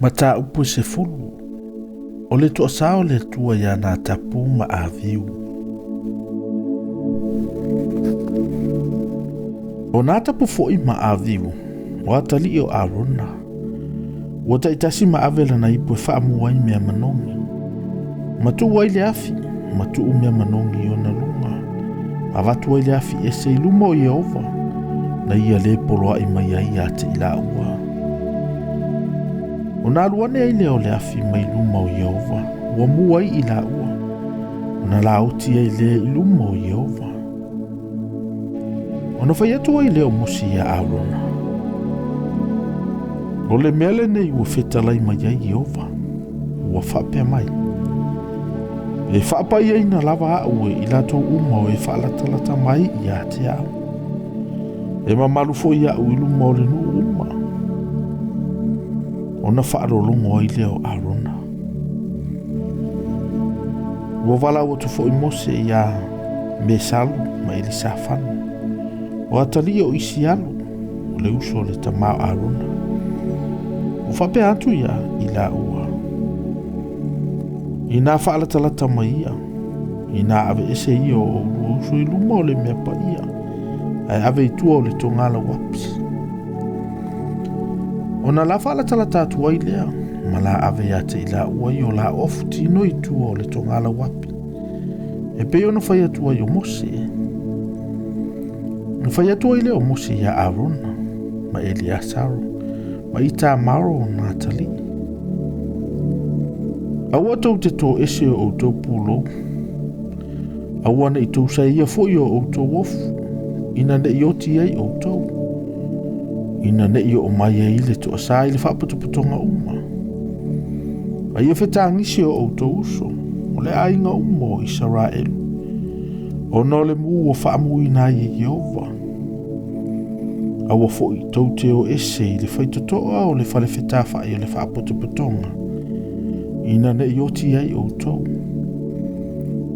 Mata upu se fulu. O le toa sao le tua ya na tapu ma a viu. O na tapu foi ma a viu. O atali o a rona. O ta itasi ma avela na ipu e wha amuai mea manongi. Matu wai le afi. Matu umea manongi o na lunga. Avatu wai le afi e se iluma o Yehova. Na ia le poloa i mai ai a te ila ua. O nā luane ai leo le afi mai luma o Yehova, ua mua ai i la ua. O nā lauti ai le luma o Yehova. O na whai atu ai leo musi ia Aarona. O le mele nei ua whetalai mai ai Yehova, ua whapea mai. E whapai ai na lava au e i lato uma o e whaalatalata mai i a te au. E mamalu fo i au i luma o le nu uma. Ona whaarolongo ai leo Aarona. Ua wala ua tu fo i mose i a me salu ma ili safanu. O atali o isi alu o le uso le tamao Aarona. O whape atu ia i la ua. I nā whaalatalata mai ia. I nā ave ese ia o uso i luma o le mea pa ia. Ai ave i tua o le tongala wapsi. O na la whaalatalata atu ai lea, ma la ave ia te ila uai o la ofu tino i tua o le tongala wapi. E pe ona whai atu ai o Mose. Na whai atu ai lea o Mose ia Aarona, ma Eliasaru, ma ita maro o Natali. Aua tau te tō ese o tau pūlo. Aua na i tau sa ia fwoi o tau ofu. Ina ne i oti ai o tau. Ina ne i o mai ai le toa sa i le whaapatuputonga uma. A ia whetangisi o tau uso. O le ainga uma o Israel. O no le mu o whaamui na i Jehova. Aua fwoi tau te o ese i le whaitotoa o le whale whetawha i le whaapatuputonga. Ina ne i oti ai o tau.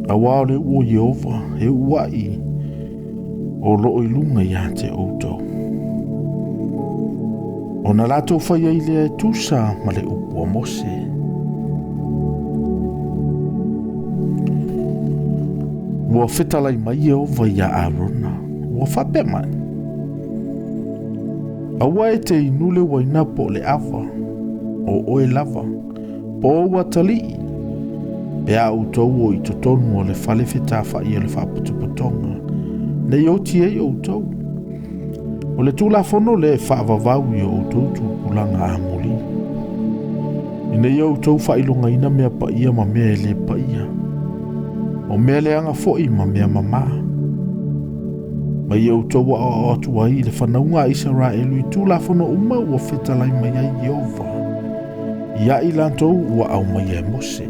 Awa o le ua Jehova e uai o loo i lunga i ate o tau. O na lato whai ai lea e tusa ma le upu a Mose. Ua whetalai mai Jehova i a Aarona. Ua whape mai. Awa e te inule waina po le awa o oe lava. Po ua talii. Pe a utau o i totonu o le whale whetawha i o le whaputuputonga. Nei o tie i o utau. O le tūla whono le whaavavau i o utau tūpulanga a muli. I nei o utau whailonga ina mea pa ia ma mea le pa ia. O mea le anga foi ma mea mama. Ma i o utau a atu ai le whanaunga Israelu i tūla whono uma ua whetalai mai ai Jehova. Ia i lantou ua au mai e Mose.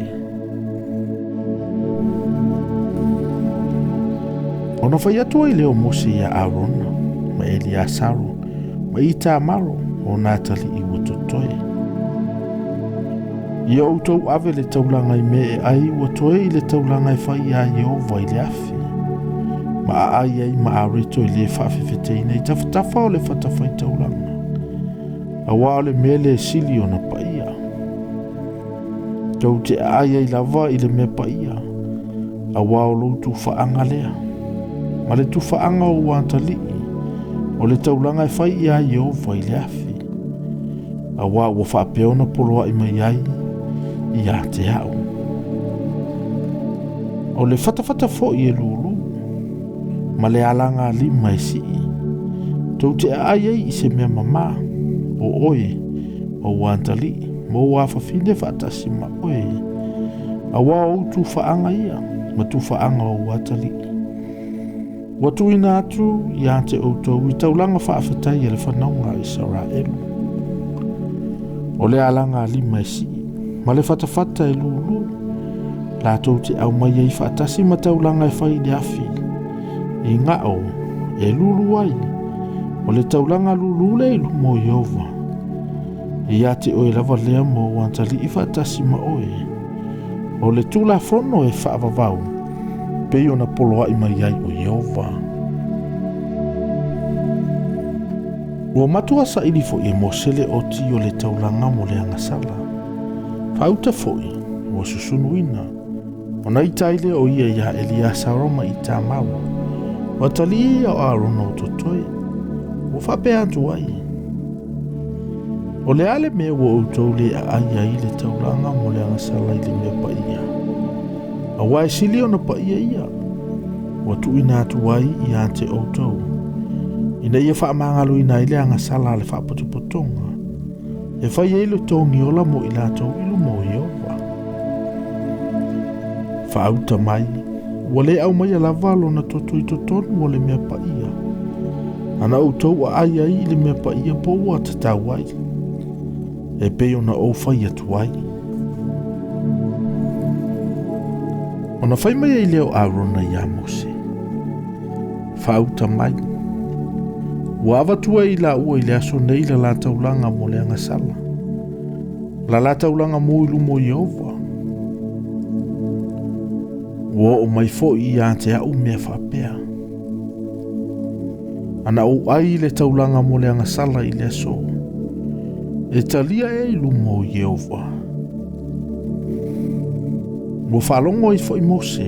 Ona whai atu ai leo Mose ia Aarona, ma Eliasaru, ma ita maro o Natali i watotoe. Ia outou ave le taulanga i me e ai watoe i le taulanga i whai a Jehova i le afi. Ma a ai ai ma a reto i le whawhewheteina i tawhatafa o le whatawhai taulanga. A wā o le mele sili o na paia. Tau te ai ai lava i le me paia. A wā o loutu whaanga lea. Ma le tuwhaanga o wantali o le taulanga e whai i a Jehova i le afi. A wā ua whapeona poloa i mai ai i a te au. O le whatawhata fo i e lulu, ma le alanga lima e si. Tau te ai ai i se mea mama o oe o wantali mo wawhawhine whatasi ma oe. A wā o tuwhaanga ia, ma tuwhaanga o wantali. Watu ina atu i ate outou i taulanga whaafetai e le whanaunga Israelu. O le alanga lima e si, ma le whatawhata e lulu. La tau te au mai ei whaatasi ma taulanga e whai le afi. I ngao e lulu ai. O le taulanga lulu le ilu mo Jehova. I ate oe lava lea mo wantali i whaatasi ma oe. O le tula whono e whaavavau. Pei ona poloa i mai ai o Jehova. Ua matua sa ili fo i mosele o tio le taulanga mo le angasala. Fauta fo i, ua susunuina. Ona i taile o ia ia Elia Saroma i tā maua. Wa tali o Arona o totoe. Ua whape atu ai. O le ale mea ua outou le a aia i le taulanga mo le angasala i le mea pa ia. A wai sili ona pa ia. Ua tuina atu ai i ante outou. Ina ia wha mangalo ina ile anga sala le wha potopotonga. E whai eilo tongi ola mo i lātou ilu mo Iova. Wha auta mai, ua le au mai a lavalo na toto i totonu o le mea pa ia. Ana outou a ai ai le mea pa ia po ua tatau ai. E peo na o whai atu ai. Ona whai mai ai leo Arona i a Mose. Wha auta mai, ua avatua i la ua i le aso nei la taulanga mo le angasala. La taulanga mo ilu mo Iova. Ua o mai fo i a te au mea whapea. Ana o ai le taulanga mo le angasala i le aso. E talia e ilu mo Iova. Ua whalongo i fo i Mose,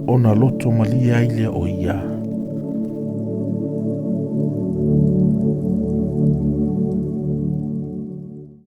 ona loto malia i le o ia.